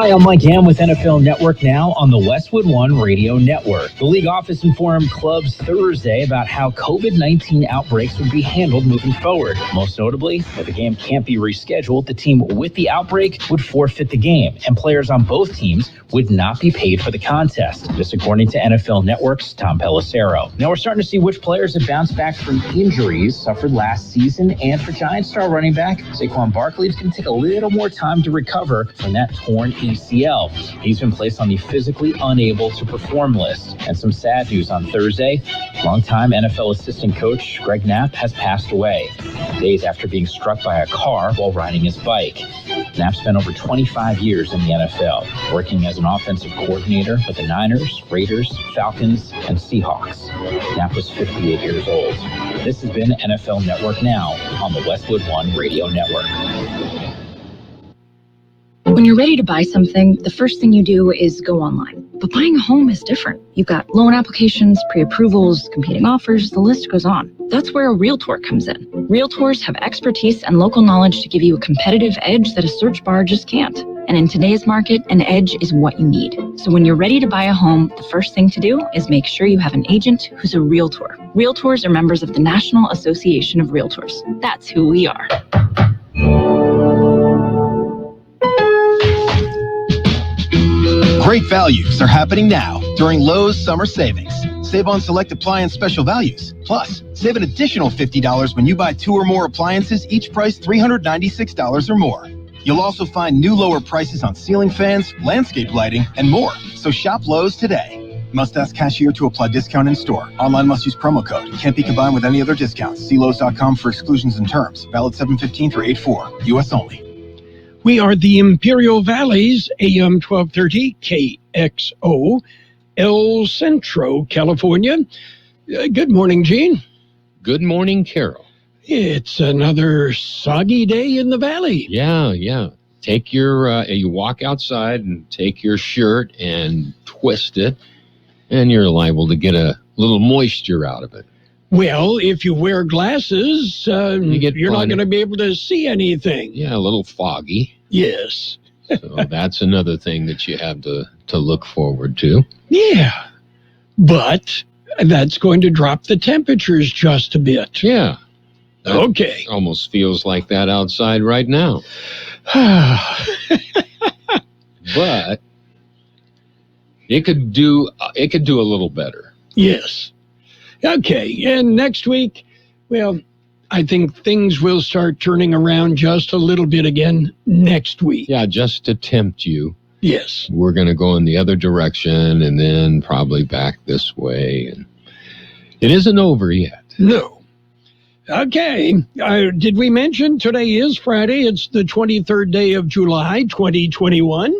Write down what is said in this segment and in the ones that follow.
Hi, I'm Mike Ham with NFL Network Now on the Westwood One Radio Network. The league office informed clubs Thursday about how COVID-19 outbreaks would be handled moving forward. Most notably, if the game can't be rescheduled, the team with the outbreak would forfeit the game, and players on both teams would not be paid for the contest. This according to NFL Network's Tom Pelissero. Now we're starting to see which players have bounced back from injuries suffered last season, and for Giants star running back Saquon Barkley, it's going to take a little more time to recover from that torn ACL. He's been placed on the physically unable to perform list. And some sad news on Thursday, longtime NFL assistant coach Greg Knapp has passed away, days after being struck by a car while riding his bike. Knapp spent over 25 years in the NFL, working as an offensive coordinator with the Niners, Raiders, Falcons, and Seahawks. Knapp was 58 years old. This has been NFL Network Now on the Westwood One Radio Network. When you're ready to buy something, the first thing you do is go online. But buying a home is different. You've got loan applications, pre-approvals, competing offers, the list goes on. That's where a Realtor comes in. Realtors have expertise and local knowledge to give you a competitive edge that a search bar just can't. And in today's market, an edge is what you need. So when you're ready to buy a home, the first thing to do is make sure you have an agent who's a Realtor. Realtors are members of the National Association of Realtors. That's who we are. Great values are happening now during Lowe's Summer Savings. Save on select appliance special values. Plus, save an additional $50 when you buy 2 or more appliances, each priced $396 or more. You'll also find new lower prices on ceiling fans, landscape lighting, and more. So shop Lowe's today. Must ask cashier to apply discount in store. Online must use promo code. Can't be combined with any other discounts. See Lowe's.com for exclusions and terms. Valid 7/15 through 8/4. U.S. only. We are the Imperial Valley's AM 1230 KXO, El Centro, California. Good morning, Gene. Good morning, Carroll. It's another soggy day in the valley. Yeah. Take your, you walk outside and take your shirt and twist it, and you're liable to get a little moisture out of it. Well, if you wear glasses, you're not going to be able to see anything. Yeah, a little foggy. Yes. So that's another thing that you have to look forward to. Yeah, but that's going to drop the temperatures just a bit. Yeah. Okay. Almost feels like that outside right now. But it could do a little better. Yes. Okay, and next week, well, I think things will start turning around just a little bit again next week. Yeah, just to tempt you. Yes. We're going to go in the other direction and then probably back this way. And it isn't over yet. No. Okay, did we mention today is Friday? It's the 23rd day of July, 2021.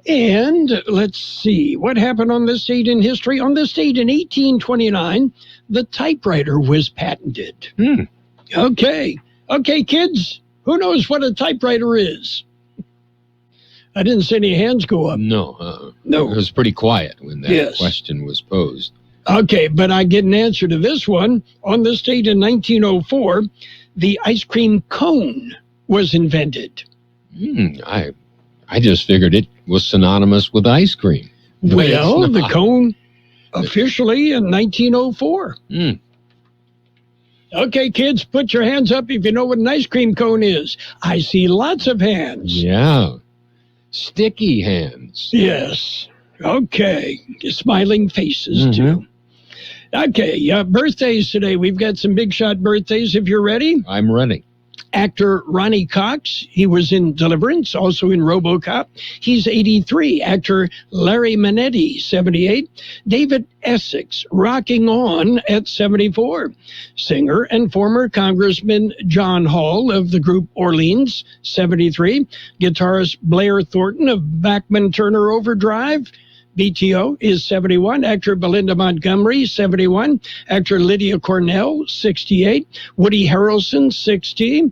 And let's see, what happened on this date in history? On this date in 1829, the typewriter was patented. Okay, kids, who knows what a typewriter is? I didn't see any hands go up. No. No. It was pretty quiet when that question was posed. Okay, but I get an answer to this one. On this date in 1904, the ice cream cone was invented. I just figured it was synonymous with ice cream. Well, the cone officially in 1904. Okay, kids, put your hands up if you know what an ice cream cone is. I see lots of hands. Yeah. Sticky hands. Yes. Okay. Smiling faces, too. Okay, birthdays today. We've got some big shot birthdays if you're ready. I'm ready. Actor Ronnie Cox, he was in Deliverance, also in RoboCop. He's 83. Actor Larry Manetti, 78. David Essex, rocking on at 74. Singer and former Congressman John Hall of the group Orleans, 73. Guitarist Blair Thornton of Bachman Turner Overdrive, BTO, is 71. Actor Belinda Montgomery, 71. Actor Lydia Cornell, 68. Woody Harrelson, 60.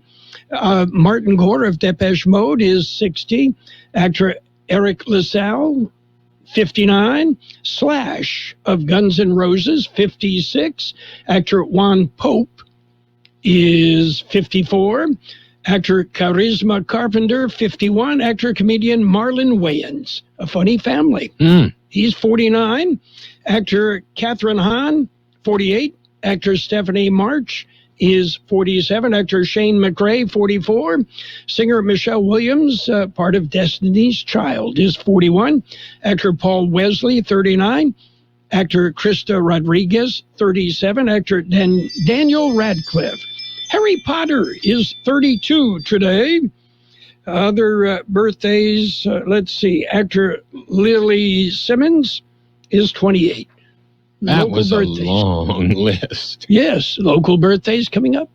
Martin Gore of Depeche Mode is 60. Actor Eric LaSalle, 59. Slash of Guns N' Roses, 56. Actor Juan Pope is 54. Actor Charisma Carpenter, 51. Actor-comedian Marlon Wayans, A Funny Family. He's 49. Actor Catherine Hahn, 48. Actor Stephanie March is 47. Actor Shane McRae, 44. Singer Michelle Williams, part of Destiny's Child, is 41. Actor Paul Wesley, 39. Actor Krista Rodriguez, 37. Actor Daniel Radcliffe. Harry Potter is 32 today. Other birthdays, let's see. Actor Lily Simmons is 28. That Local was birthdays. a long list. Yes, local birthdays coming up.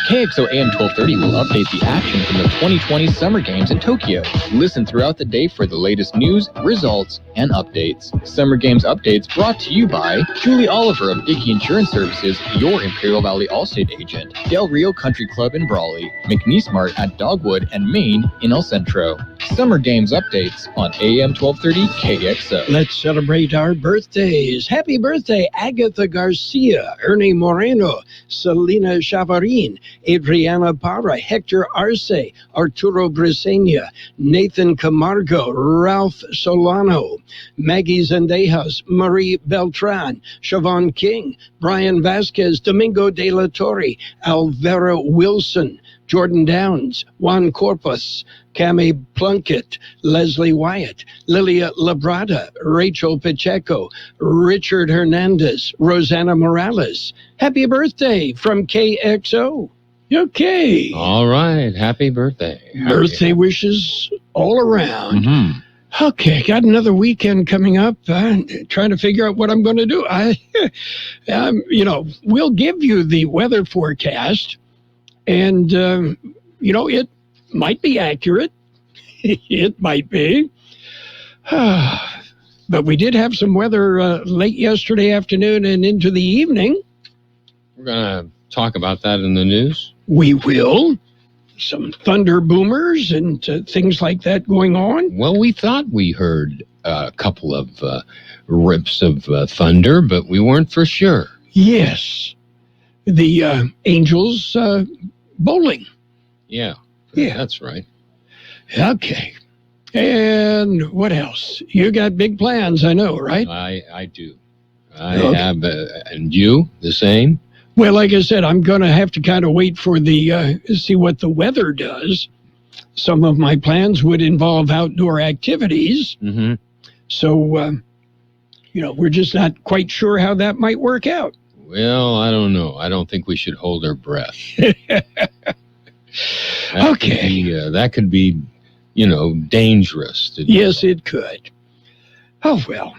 KXO AM 1230 will update the action from the 2020 Summer Games in Tokyo. Listen throughout the day for the latest news, results, and updates. Summer Games updates brought to you by Julie Oliver of Dickey Insurance Services, your Imperial Valley Allstate agent. Del Rio Country Club in Brawley. McNeese Mart at Dogwood and Maine in El Centro. Summer Games updates on AM 1230 KXO. Let's celebrate our birthdays. Happy birthday, Agatha Garcia, Ernie Moreno, Selena Chavarin, Adriana Parra, Hector Arce, Arturo Briseña, Nathan Camargo, Ralph Solano, Maggie Zendejas, Marie Beltran, Siobhan King, Brian Vasquez, Domingo de la Torre, Alvaro Wilson, Jordan Downs, Juan Corpus, Cami Plunkett, Leslie Wyatt, Lilia Labrada, Rachel Pacheco, Richard Hernandez, Rosanna Morales. Happy birthday from KXO. Okay. All right. Happy birthday. Birthday wishes all around. Okay, got another weekend coming up. Trying to figure out what I'm going to do. We'll give you the weather forecast. And, it might be accurate. It might be. But we did have some weather late yesterday afternoon and into the evening. We're going to talk about that in the news. We will. Some thunder boomers and things like that going on. Well, we thought we heard a couple of rips of thunder, but we weren't for sure. Yes. The Angels bowling. Yeah, that's right. Okay. And what else? You got big plans, I know, right? I do. I have, and you, the same? Well, like I said, I'm going to have to kind of wait for see what the weather does. Some of my plans would involve outdoor activities. Mm-hmm. So, we're just not quite sure how that might work out. Well, I don't know. I don't think we should hold our breath. That could be, dangerous. Yes, it could. Oh, well.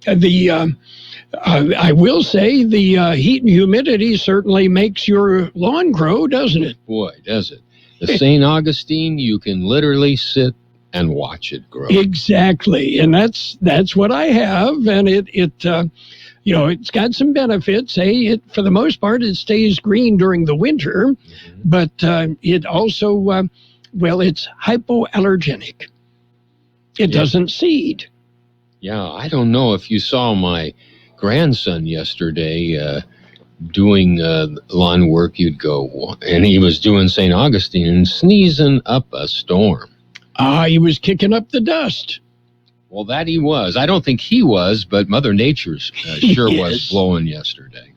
I will say the heat and humidity certainly makes your lawn grow, doesn't it? Boy, does it. The St. Augustine, you can literally sit and watch it grow. Exactly. And that's what I have. And it's got some benefits. For the most part, it stays green during the winter, but it also, it's hypoallergenic. It doesn't seed. Yeah, I don't know if you saw my grandson yesterday doing lawn work. You'd go, and he was doing St. Augustine and sneezing up a storm. He was kicking up the dust. Well, that he was. I don't think he was, but Mother Nature sure was blowing yesterday.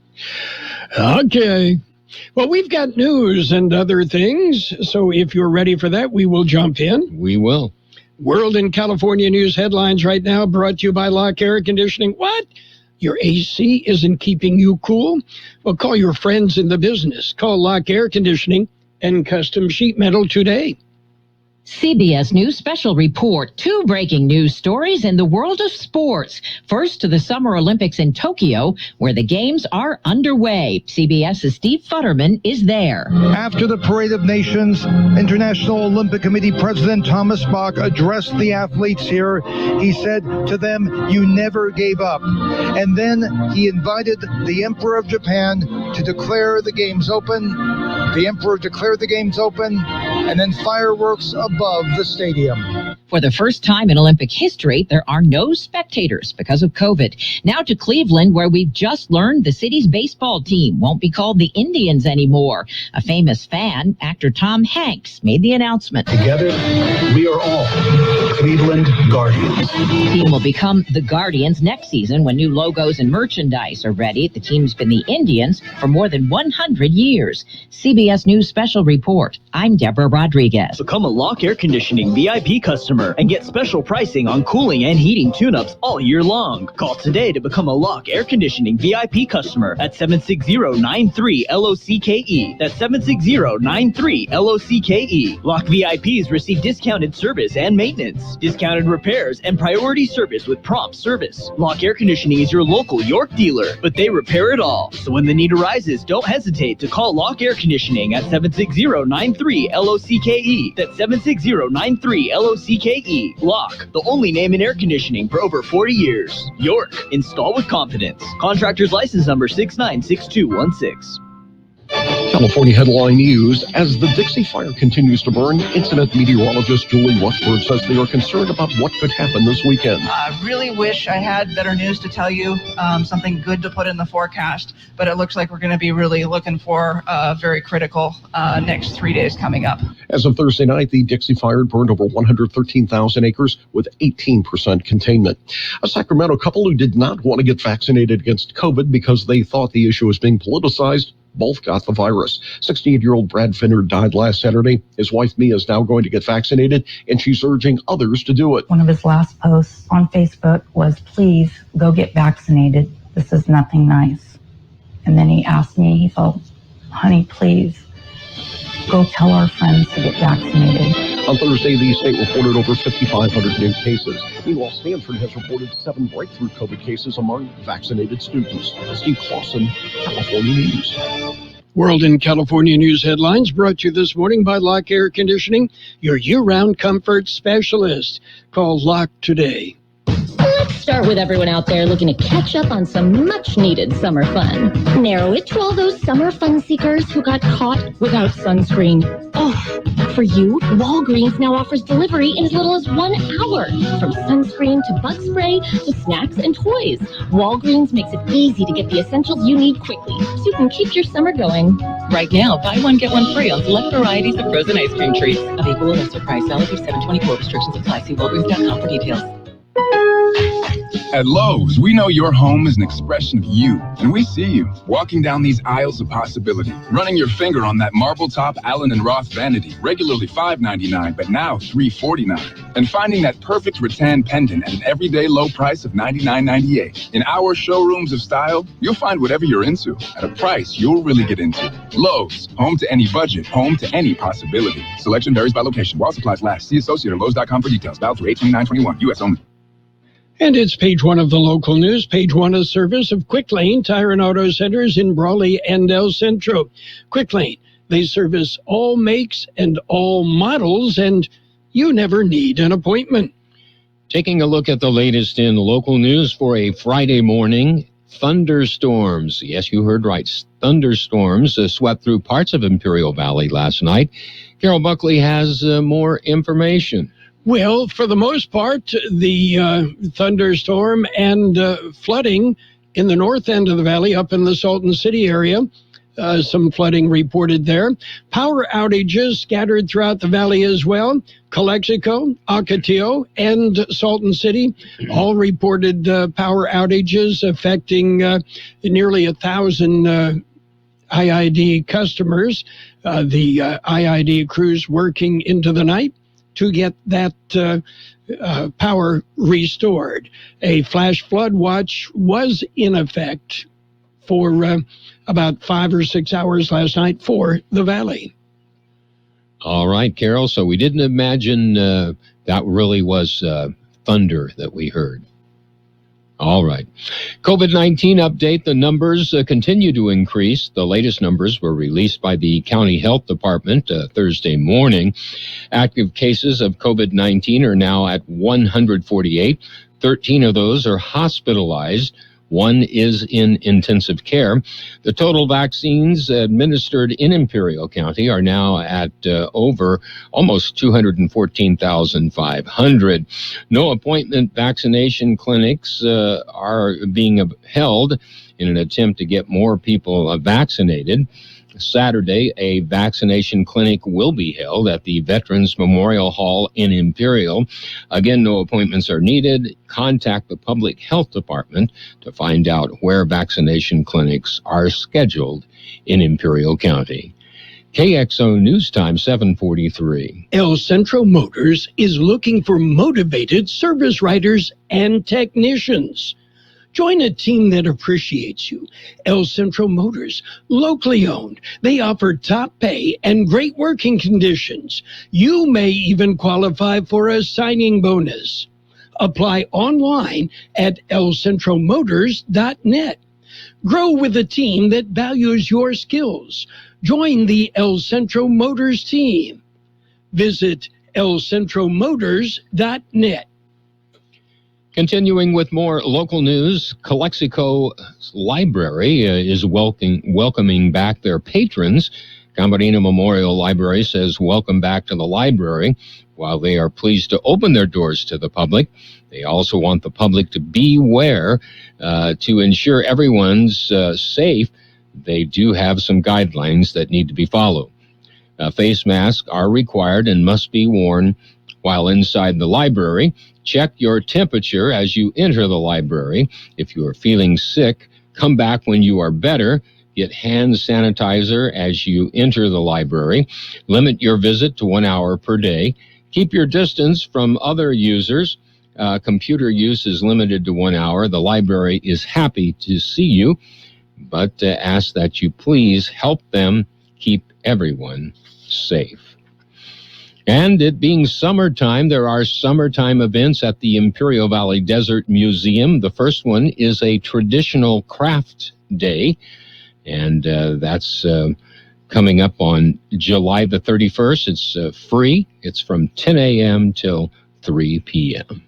Okay. Well, we've got news and other things, so if you're ready for that, we will jump in. We will. World and California news headlines right now brought to you by Lock Air Conditioning. What? Your AC isn't keeping you cool? Well, call your friends in the business. Call Lock Air Conditioning and Custom Sheet Metal today. CBS News Special Report. 2 breaking news stories in the world of sports. First to the Summer Olympics in Tokyo, where the games are underway. CBS's Steve Futterman is there. After the Parade of Nations, International Olympic Committee President Thomas Bach addressed the athletes here. He said to them, "You never gave up." And then he invited the Emperor of Japan to declare the games open. The Emperor declared the games open, and then fireworks above the stadium. For the first time in Olympic history, there are no spectators because of COVID. Now to Cleveland, where we've just learned the city's baseball team won't be called the Indians anymore. A famous fan, actor Tom Hanks, made the announcement. Together, we are all Cleveland Guardians. The team will become the Guardians next season when new logos and merchandise are ready. The team's been the Indians for more than 100 years. CBS News Special Report. I'm Deborah Rodriguez. Become a Lock Air Conditioning VIP customer and get special pricing on cooling and heating tune-ups all year long. Call today to become a Lock Air Conditioning VIP customer at 760-93-LOCKE. That's 760-93-LOCKE. Lock VIPs receive discounted service and maintenance, discounted repairs, and priority service with prompt service. Lock Air Conditioning is your local York dealer, but they repair it all. So when the need arises, don't hesitate to call Lock Air Conditioning at 760-93-LOCKE. That's 760-93-LOCKE. Lock, the only name in air conditioning for over 40 years. York, install with confidence. Contractor's license number 696216. California headline news. As the Dixie Fire continues to burn, incident meteorologist Julie Rushford says they are concerned about what could happen this weekend. I really wish I had better news to tell you, something good to put in the forecast, but it looks like we're going to be really looking for very critical next 3 days coming up. As of Thursday night, the Dixie Fire burned over 113,000 acres with 18% containment. A Sacramento couple who did not want to get vaccinated against COVID because they thought the issue was being politicized both got the virus. 68-year-old Brad Finner died last Saturday. His wife, Mia, is now going to get vaccinated, and she's urging others to do it. One of his last posts on Facebook was, "Please go get vaccinated. This is nothing nice." And then he asked me, he felt, "Honey, please go tell our friends to get vaccinated." On Thursday, the state reported over 5,500 new cases. Meanwhile, Stanford has reported 7 breakthrough COVID cases among vaccinated students. Steve Clausen, California News. World in California News headlines brought to you this morning by Lock Air Conditioning, your year-round comfort specialist. Call Lock today. Let's start with everyone out there looking to catch up on some much-needed summer fun. Narrow it to all those summer fun seekers who got caught without sunscreen. Oh, for you, Walgreens now offers delivery in as little as 1 hour. From sunscreen to bug spray to snacks and toys, Walgreens makes it easy to get the essentials you need quickly so you can keep your summer going. Right now, buy one, get one free on select varieties of frozen ice cream treats. Available in lesser price, valid through 7/24. Restrictions apply. See Walgreens.com for details. At Lowe's, we know your home is an expression of you, and we see you walking down these aisles of possibility, running your finger on that marble top Allen & Roth vanity, regularly $5.99, but now $3.49, and finding that perfect rattan pendant at an everyday low price of $99.98. In our showrooms of style, you'll find whatever you're into at a price you'll really get into. Lowe's, home to any budget, home to any possibility. Selection varies by location. While supplies last, see associate or Lowe's.com for details. Valid through 8/29/21, U.S. only. And it's page one of the local news. Page one is service of Quick Lane Tire and Auto Centers in Brawley and El Centro. Quick Lane, they service all makes and all models, and you never need an appointment. Taking a look at the latest in local news for a Friday morning. Thunderstorms. Yes, you heard right. Thunderstorms swept through parts of Imperial Valley last night. Carroll Buckley has more information. Well, for the most part, the thunderstorm and flooding in the north end of the valley, up in the Salton City area, some flooding reported there. Power outages scattered throughout the valley as well. Calexico, Ocotillo, and Salton City all reported power outages affecting nearly 1,000 IID customers. The IID crews working into the night to get that power restored. A flash flood watch was in effect for about 5 or 6 hours last night for the valley. All right, Carol. So we didn't imagine that really was thunder that we heard. All right. COVID-19 update. The numbers continue to increase. The latest numbers were released by the County Health Department Thursday morning. Active cases of COVID-19 are now at 148. 13 of those are hospitalized. 1 is in intensive care. The total vaccines administered in Imperial County are now at over almost 214,500. No appointment vaccination clinics are being held in an attempt to get more people vaccinated. Saturday, a vaccination clinic will be held at the Veterans Memorial Hall in Imperial. Again, no appointments are needed. Contact the Public Health Department to find out where vaccination clinics are scheduled in Imperial County. KXO News Time 7:43. El Centro Motors is looking for motivated service writers and technicians. Join a team that appreciates you. El Centro Motors, locally owned. They offer top pay and great working conditions. You may even qualify for a signing bonus. Apply online at elcentromotors.net. Grow with a team that values your skills. Join the El Centro Motors team. Visit elcentromotors.net. Continuing with more local news, Calexico Library is welcoming back their patrons. Camarena Memorial Library says welcome back to the library. While they are pleased to open their doors to the public, they also want the public to beware to ensure everyone's safe. They do have some guidelines that need to be followed. Face masks are required and must be worn while inside the library. Check your temperature as you enter the library. If you are feeling sick, come back when you are better. Get hand sanitizer as you enter the library. Limit your visit to 1 hour per day. Keep your distance from other users. Computer use is limited to 1 hour. The library is happy to see you, but ask that you please help them keep everyone safe. And it being summertime, there are summertime events at the Imperial Valley Desert Museum. The first one is a traditional craft day, and that's coming up on July the 31st. It's free. It's from 10 a.m. till 3 p.m.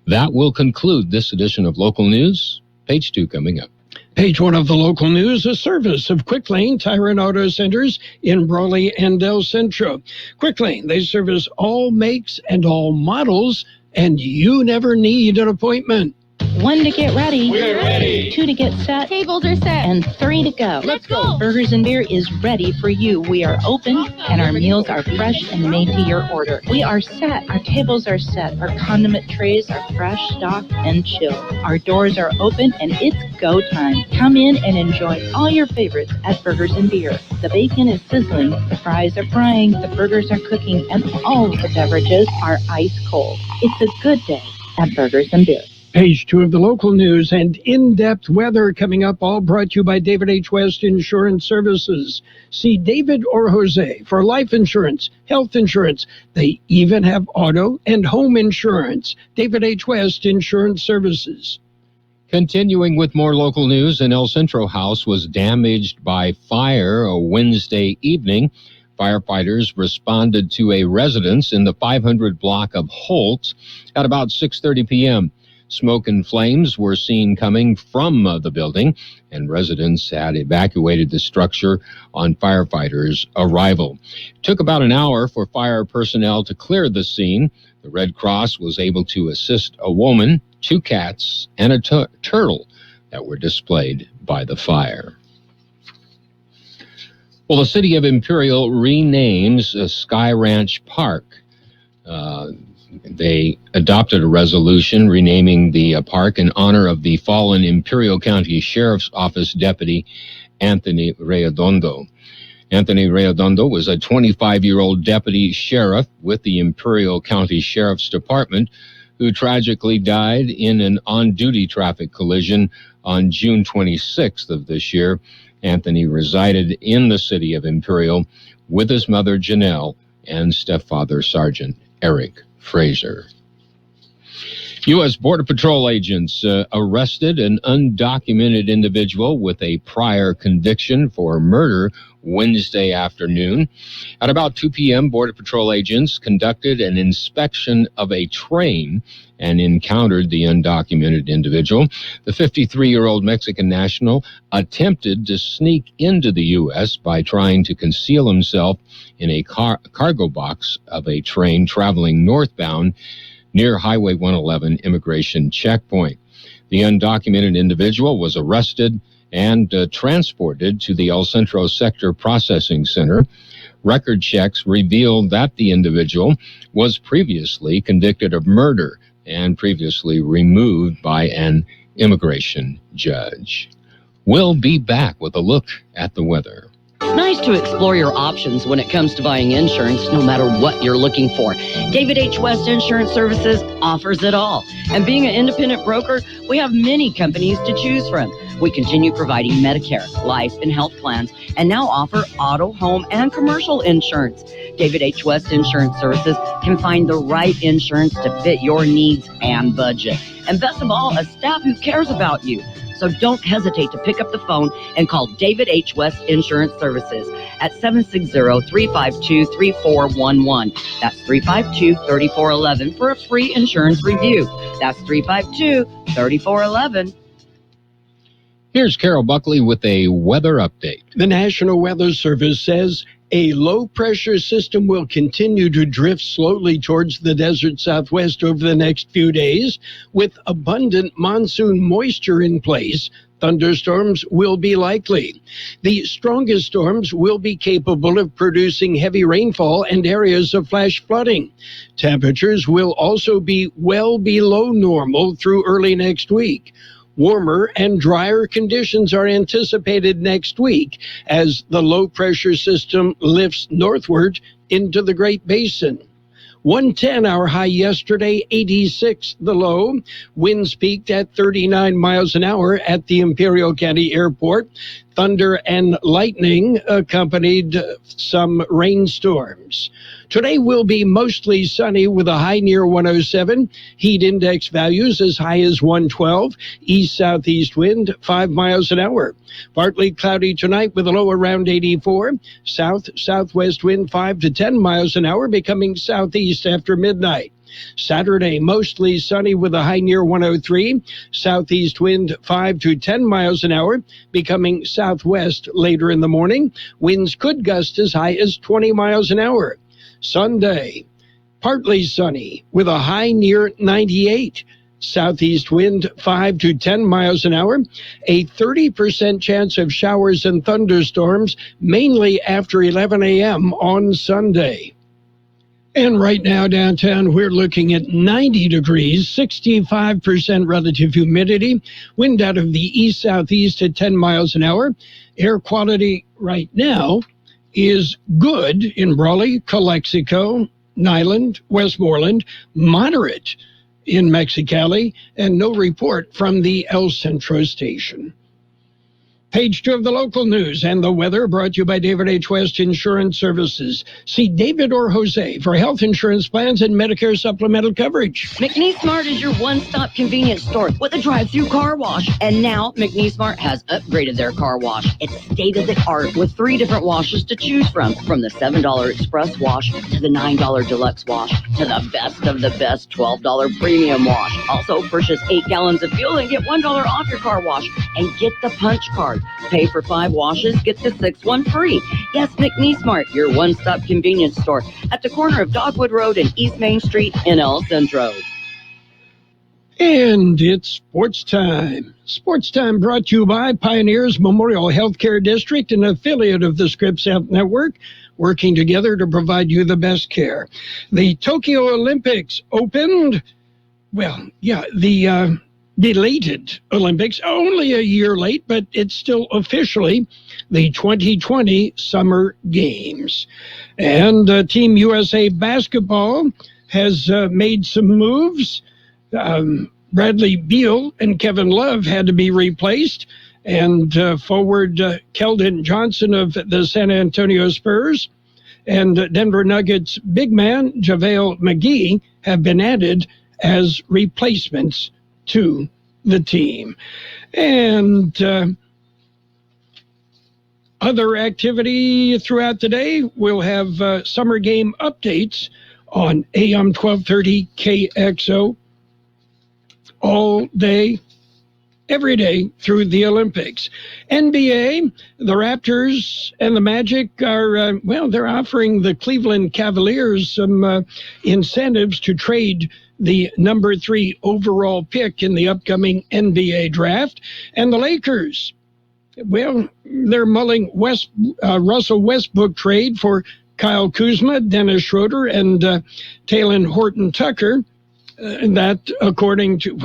That will conclude this edition of Local News. Page 2 coming up. Page 1 of the local news, a service of Quick Lane Tire and Auto Centers in Brawley and El Centro. Quick Lane, they service all makes and all models, and you never need an appointment. 1 to get ready. We're ready. 2 to get set. Tables are set. And 3 to go. Let's go. Burgers and Beer is ready for you. We are open, and our meals are fresh and made to your order. We are set. Our tables are set. Our condiment trays are fresh, stocked, and chilled. Our doors are open, and it's go time. Come in and enjoy all your favorites at Burgers and Beer. The bacon is sizzling, the fries are frying, the burgers are cooking, and all of the beverages are ice cold. It's a good day at Burgers and Beer. Page 2 of the local news and in-depth weather coming up, all brought to you by David H. West Insurance Services. See David or Jose for life insurance, health insurance. They even have auto and home insurance. David H. West Insurance Services. Continuing with more local news, an El Centro house was damaged by fire a Wednesday evening. Firefighters responded to a residence in the 500 block of Holtz at about 6:30 p.m. Smoke and flames were seen coming from the building, and residents had evacuated the structure on firefighters' arrival. It took about an hour for fire personnel to clear the scene. The Red Cross was able to assist a woman, 2 cats, and a turtle that were displayed by the fire. Well, the city of Imperial renames Sky Ranch Park. They adopted a resolution renaming the park in honor of the fallen Imperial County Sheriff's Office Deputy Anthony Redondo. Anthony Redondo was a 25-year-old deputy sheriff with the Imperial County Sheriff's Department who tragically died in an on-duty traffic collision on June 26th of this year. Anthony resided in the city of Imperial with his mother, Janelle, and stepfather, Sergeant Eric Fraser. U.S. Border Patrol agents arrested an undocumented individual with a prior conviction for murder Wednesday afternoon. At about 2 p.m., Border Patrol agents conducted an inspection of a train and encountered the undocumented individual. The 53-year-old Mexican national attempted to sneak into the U.S. by trying to conceal himself in a cargo box of a train traveling northbound near Highway 111 immigration checkpoint. The undocumented individual was arrested and transported to the El Centro Sector Processing Center. Record checks revealed that the individual was previously convicted of murder and previously removed by an immigration judge. We'll be back with a look at the weather. It's nice to explore your options when it comes to buying insurance, no matter what you're looking for. David H. West Insurance Services offers it all. And being an independent broker, we have many companies to choose from. We continue providing Medicare, life, and health plans, and now offer auto, home, and commercial insurance. David H. West Insurance Services can find the right insurance to fit your needs and budget. And best of all, a staff who cares about you. So don't hesitate to pick up the phone and call David H. West Insurance Services at 760-352-3411. That's 352-3411 for a free insurance review. That's 352-3411. Here's Carroll Buckley with a weather update. The National Weather Service says a low-pressure system will continue to drift slowly towards the desert southwest over the next few days. With abundant monsoon moisture in place, thunderstorms will be likely. The strongest storms will be capable of producing heavy rainfall and areas of flash flooding. Temperatures will also be well below normal through early next week. Warmer and drier conditions are anticipated next week as the low-pressure system lifts northward into the Great Basin. 110 our high yesterday, 86 the low. Winds peaked at 39 miles an hour at the Imperial County Airport. Thunder and lightning accompanied some rainstorms. Today will be mostly sunny with a high near 107. Heat index values as high as 112. East-southeast wind 5 miles an hour. Partly cloudy tonight with a low around 84. South-southwest wind 5 to 10 miles an hour, becoming southeast after midnight. Saturday, mostly sunny with a high near 103. Southeast wind 5 to 10 miles an hour, becoming southwest later in the morning. Winds could gust as high as 20 miles an hour. Sunday, partly sunny with a high near 98. Southeast wind 5 to 10 miles an hour. A 30% chance of showers and thunderstorms, mainly after 11 a.m. on Sunday. And right now downtown, we're looking at 90 degrees, 65% relative humidity, wind out of the east-southeast at 10 miles an hour. Air quality right now is good in Brawley, Calexico, Nyland, Westmoreland, moderate in Mexicali, and no report from the El Centro station. Page 2 of the local news and the weather brought to you by David H. West Insurance Services. See David or Jose for health insurance plans and Medicare supplemental coverage. McNeese Mart is your one-stop convenience store with a drive-through car wash. And now McNeese Mart has upgraded their car wash. It's state-of-the-art with 3 different washes to choose from the $7 Express wash to the $9 Deluxe wash to the best of the best $12 Premium wash. Also, purchase 8 gallons of fuel and get $1 off your car wash. And get the punch card. Pay for 5 washes, get the 6th one free. Yes, McNeese Mart, your one-stop convenience store at the corner of Dogwood Road and East Main Street in El Centro. And it's sports time. Sports time brought to you by Pioneers Memorial Healthcare District, an affiliate of the Scripps Health Network, working together to provide you the best care. The Tokyo Olympics opened, the belated Olympics, only a year late, but it's still officially the 2020 Summer Games. And Team USA Basketball has made some moves. Bradley Beal and Kevin Love had to be replaced, and forward Keldon Johnson of the San Antonio Spurs and Denver Nuggets big man JaVale McGee have been added as replacements to the team. And other activity throughout the day, we'll have summer game updates on AM 1230 KXO all day, every day through the Olympics. NBA, the Raptors and the Magic are, they're offering the Cleveland Cavaliers some incentives to trade the number 3 overall pick in the upcoming NBA draft. And the Lakers, well, they're mulling Russell Westbrook trade for Kyle Kuzma, Dennis Schroeder, and Talen Horton-Tucker. That, according to,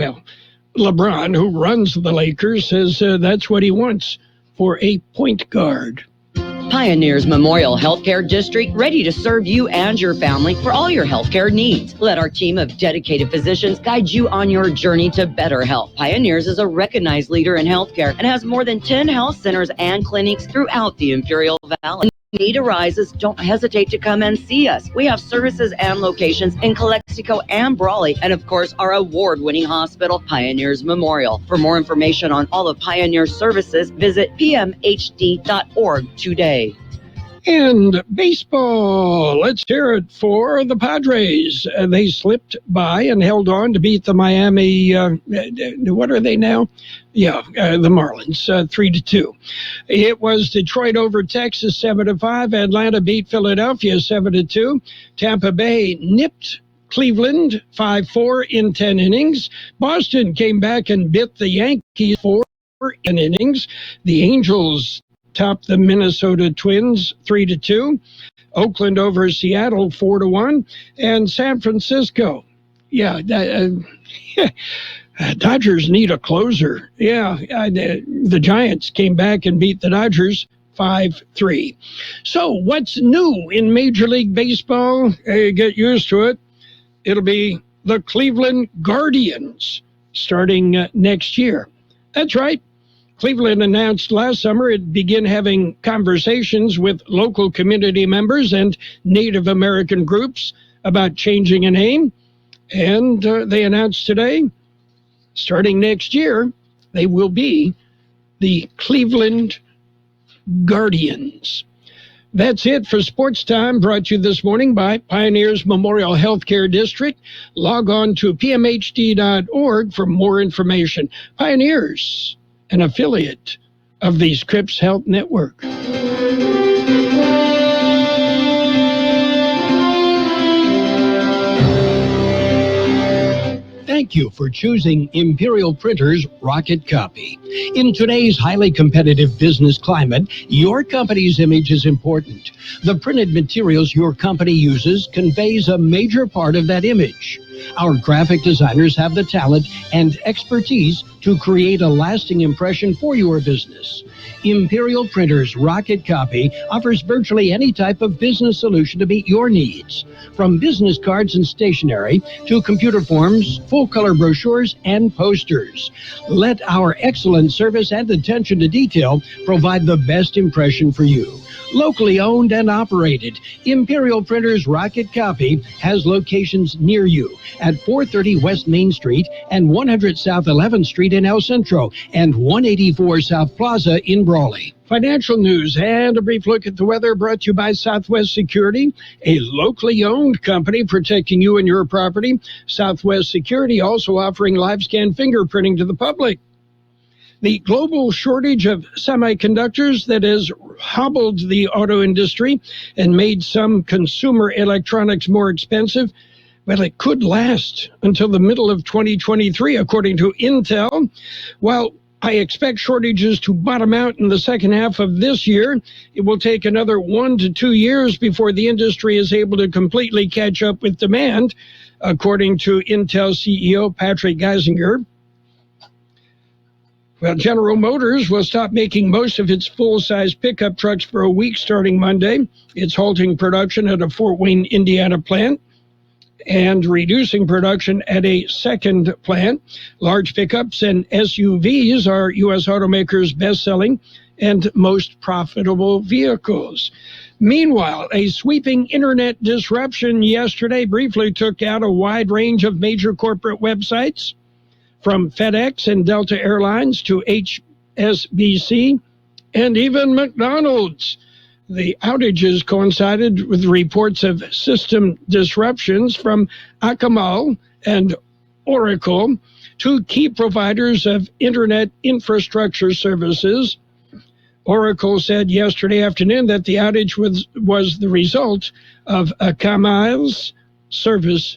LeBron, who runs the Lakers, says that's what he wants for a point guard. Pioneers Memorial Healthcare District, ready to serve you and your family for all your healthcare needs. Let our team of dedicated physicians guide you on your journey to better health. Pioneers is a recognized leader in healthcare and has more than 10 health centers and clinics throughout the Imperial Valley. Need arises, don't hesitate to come and see us. We have services and locations in Calexico and Brawley, and of course our award-winning hospital, Pioneers Memorial. For more information on all of Pioneers services, visit pmhd.org today. And baseball, let's hear it for the Padres. They slipped by and held on to beat the Miami, what are they now? The Marlins, 3-2. It was Detroit over Texas, 7-5. Atlanta beat Philadelphia, 7-2. Tampa Bay nipped Cleveland, 5-4 in 10 innings. Boston came back and bit the Yankees 4 in innings. The Angels topped the Minnesota Twins 3-2. Oakland over Seattle 4-1. And San Francisco, Dodgers need a closer. The Giants came back and beat the Dodgers 5-3. So what's new in Major League Baseball? Get used to it. It'll be the Cleveland Guardians starting next year. That's right. Cleveland announced last summer it began having conversations with local community members and Native American groups about changing a name. And they announced today, starting next year, they will be the Cleveland Guardians. That's it for Sports Time, brought to you this morning by Pioneers Memorial Healthcare District. Log on to pmhd.org for more information. Pioneers, an affiliate of the Scripps Health Network. Thank you for choosing Imperial Printers Rocket Copy. In today's highly competitive business climate, your company's image is important. The printed materials your company uses conveys a major part of that image. Our graphic designers have the talent and expertise to create a lasting impression for your business. Imperial Printers Rocket Copy offers virtually any type of business solution to meet your needs, from business cards and stationery to computer forms, full-color brochures, and posters. Let our excellent service and attention to detail provide the best impression for you. Locally owned and operated, Imperial Printers Rocket Copy has locations near you at 430 West Main Street and 100 South 11th Street in El Centro and 184 South Plaza in Brawley. Financial news and a brief look at the weather brought to you by Southwest Security, a locally owned company protecting you and your property. Southwest Security also offering live scan fingerprinting to the public. The global shortage of semiconductors that has hobbled the auto industry and made some consumer electronics more expensive, well, it could last until the middle of 2023, according to Intel. While I expect shortages to bottom out in the second half of this year, it will take another 1 to 2 years before the industry is able to completely catch up with demand, according to Intel CEO Patrick Geisinger. Well, General Motors will stop making most of its full-size pickup trucks for a week starting Monday. It's halting production at a Fort Wayne, Indiana plant and reducing production at a second plant. Large pickups and SUVs are U.S. automakers' best-selling and most profitable vehicles. Meanwhile, a sweeping internet disruption yesterday briefly took out a wide range of major corporate websites, from FedEx and Delta Airlines to HSBC and even McDonald's. The outages coincided with reports of system disruptions from Akamai and Oracle, two key providers of internet infrastructure services. Oracle said yesterday afternoon that the outage was the result of Akamai's service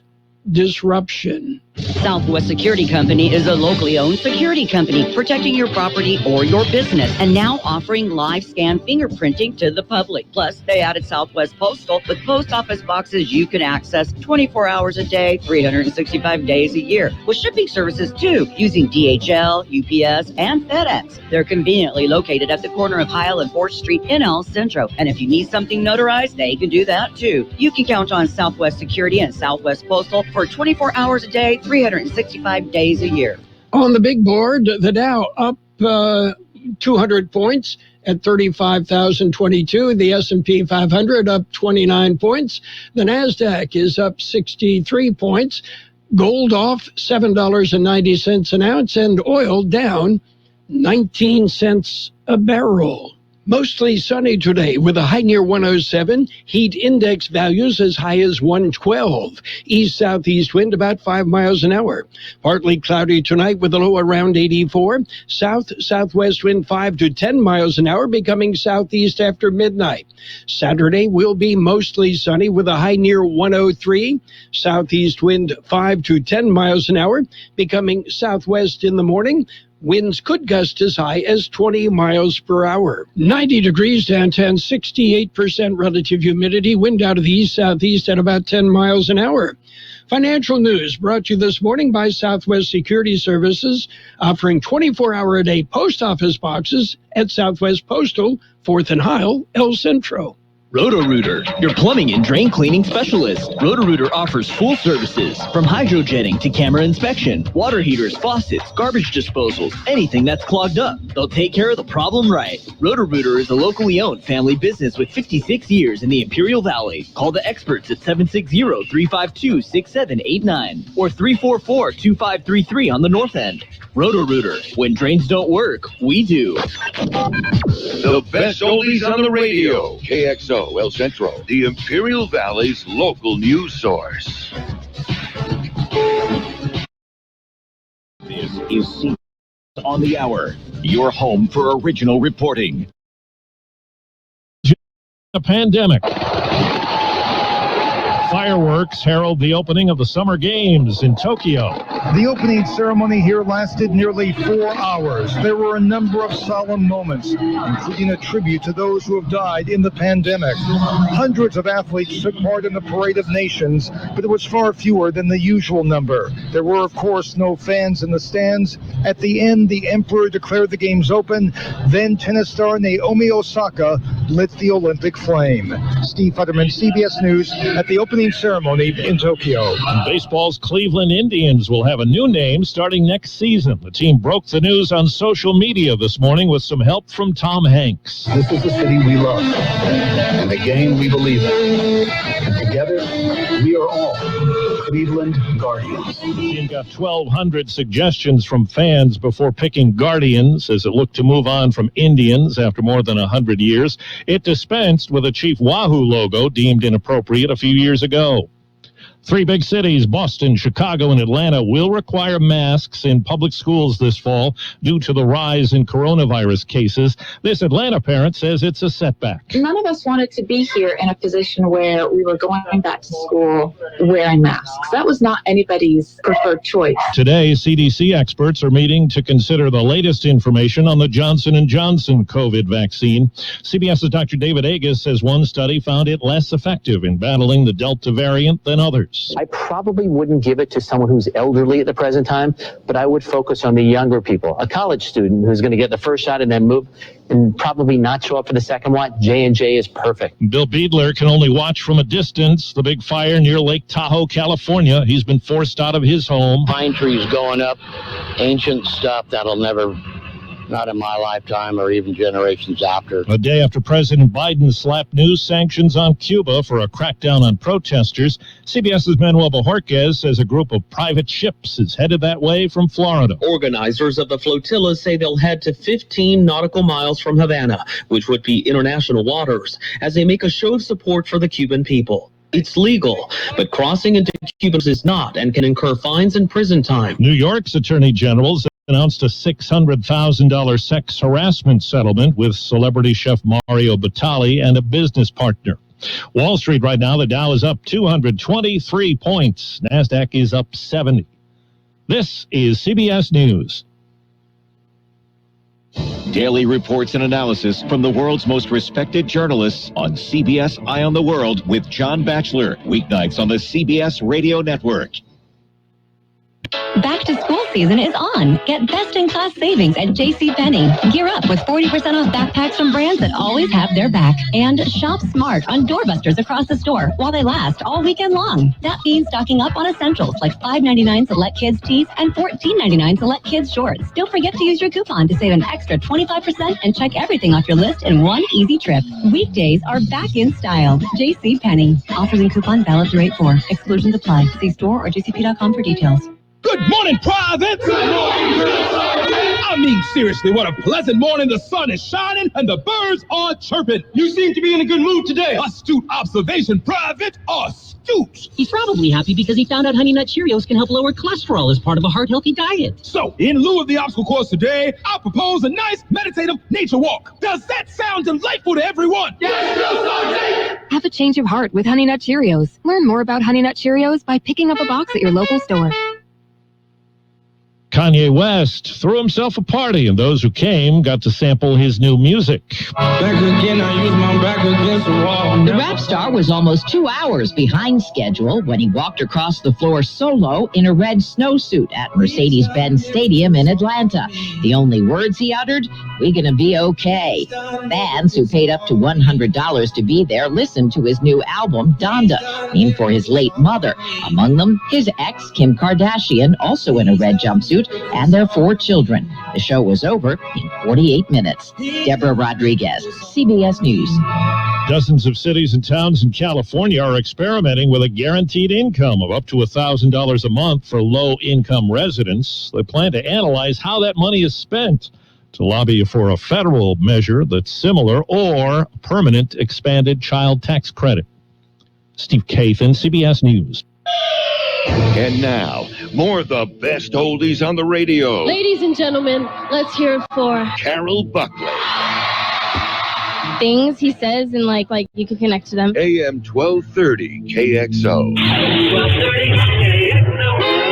disruption. Southwest Security Company is a locally owned security company protecting your property or your business and now offering live scan fingerprinting to the public. Plus, they added Southwest Postal with post office boxes you can access 24 hours a day, 365 days a year, with shipping services too, using DHL, UPS, and FedEx. They're conveniently located at the corner of Heil and 4th Street in El Centro. And if you need something notarized, they can do that too. You can count on Southwest Security and Southwest Postal for 24 hours a day, 365 days a year. On the big board, the Dow up 200 points at 35,022. The S&P 500 up 29 points. The NASDAQ is up 63 points. Gold off $7.90 an ounce, and oil down 19 cents a barrel. Mostly sunny today with a high near 107. Heat index values as high as 112. East-southeast wind about 5 miles an hour. Partly cloudy tonight with a low around 84. South-southwest wind 5 to 10 miles an hour, becoming southeast after midnight. Saturday will be mostly sunny with a high near 103. Southeast wind 5 to 10 miles an hour, becoming southwest in the morning. Winds could gust as high as 20 miles per hour. 90 degrees downtown, 68% relative humidity, wind out of the east-southeast at about 10 miles an hour. Financial news brought to you this morning by Southwest Security Services, offering 24-hour-a-day post office boxes at Southwest Postal, 4th and Heil, El Centro. Roto-Rooter, your plumbing and drain cleaning specialist. Roto-Rooter offers full services, from hydrojetting to camera inspection, water heaters, faucets, garbage disposals, anything that's clogged up. They'll take care of the problem right. Roto-Rooter is a locally owned family business with 56 years in the Imperial Valley. Call the experts at 760-352-6789 or 344-2533 on the north end. Roto-Rooter, when drains don't work, we do. The best oldies on the radio. KXO El Centro, the Imperial Valley's local news source. This is CBS on the Hour, your home for original reporting. A pandemic. Fireworks herald the opening of the Summer Games in Tokyo. The opening ceremony here lasted nearly 4 hours. There were a number of solemn moments, including a tribute to those who have died in the pandemic. Hundreds of athletes took part in the Parade of Nations, but it was far fewer than the usual number. There were, of course, no fans in the stands. At the end, the Emperor declared the games open. Then tennis star Naomi Osaka lit the Olympic flame. Steve Futterman, CBS News, at the opening ceremony in Tokyo. Baseball's Cleveland Indians will have a new name starting next season. The team broke the news on social media this morning with some help from Tom Hanks. This is the city we love and the game we believe in. And together, we are all Cleveland Guardians. The team got 1,200 suggestions from fans before picking Guardians as it looked to move on from Indians after more than 100 years. It dispensed with a Chief Wahoo logo deemed inappropriate a few years ago. 3 big cities, Boston, Chicago, and Atlanta, will require masks in public schools this fall due to the rise in coronavirus cases. This Atlanta parent says it's a setback. None of us wanted to be here in a position where we were going back to school wearing masks. That was not anybody's preferred choice. Today, CDC experts are meeting to consider the latest information on the Johnson & Johnson COVID vaccine. CBS's Dr. David Agus says one study found it less effective in battling the Delta variant than others. I probably wouldn't give it to someone who's elderly at the present time, but I would focus on the younger people. A college student who's going to get the first shot and then move and probably not show up for the second one. J&J is perfect. Bill Beadler can only watch from a distance the big fire near Lake Tahoe, California. He's been forced out of his home. Pine trees going up, ancient stuff that'll never not in my lifetime or even generations after. A day after President Biden slapped new sanctions on Cuba for a crackdown on protesters, CBS's Manuel Bojorquez says a group of private ships is headed that way from Florida. Organizers of the flotilla say they'll head to 15 nautical miles from Havana, which would be international waters, as they make a show of support for the Cuban people. It's legal, but crossing into Cuba is not and can incur fines and prison time. New York's Attorney General announced a $600,000 sex harassment settlement with celebrity chef Mario Batali and a business partner. Wall Street right now, the Dow is up 223 points. NASDAQ is up 70. This is CBS News. Daily reports and analysis from the world's most respected journalists on CBS Eye on the World with John Batchelor. Weeknights on the CBS Radio Network. Back to school season is on. Get best-in-class savings at JCPenney. Gear up with 40% off backpacks from brands that always have their back. And shop smart on doorbusters across the store while they last all weekend long. That means stocking up on essentials like $5.99 select kids tees and $14.99 select kids shorts. Don't forget to use your coupon to save an extra 25% and check everything off your list in one easy trip. Weekdays are back in style. JCPenney. Offers and coupon valid through 8/4. Exclusions apply. See store or jcp.com for details. Good morning, Privates! Good morning, Sergeant! I mean, seriously, what a pleasant morning. The sun is shining and the birds are chirping. You seem to be in a good mood today. Astute observation, Private. Astute. He's probably happy because he found out Honey Nut Cheerios can help lower cholesterol as part of a heart-healthy diet. So, in lieu of the obstacle course today, I propose a nice meditative nature walk. Does that sound delightful to everyone? Yes, Sergeant! Have a change of heart with Honey Nut Cheerios. Learn more about Honey Nut Cheerios by picking up a box at your local store. Kanye West threw himself a party, and those who came got to sample his new music. Back again, I use my back against the wall. The rap star was almost 2 hours behind schedule when he walked across the floor solo in a red snowsuit at Mercedes-Benz Stadium in Atlanta. The only words he uttered, "We're gonna be okay." Fans who paid up to $100 to be there listened to his new album, Donda, named for his late mother. Among them, his ex, Kim Kardashian, also in a red jumpsuit, and their 4 children. The show was over in 48 minutes. Deborah Rodriguez, CBS News. Dozens of cities and towns in California are experimenting with a guaranteed income of up to $1,000 a month for low-income residents. They plan to analyze how that money is spent to lobby for a federal measure that's similar or a permanent expanded child tax credit. Steve Kathan, CBS News. And now, more of the best oldies on the radio. Ladies and gentlemen, let's hear it for Carroll Buckley. Things he says and like you can connect to them. AM 1230 KXO. 1230 KXO.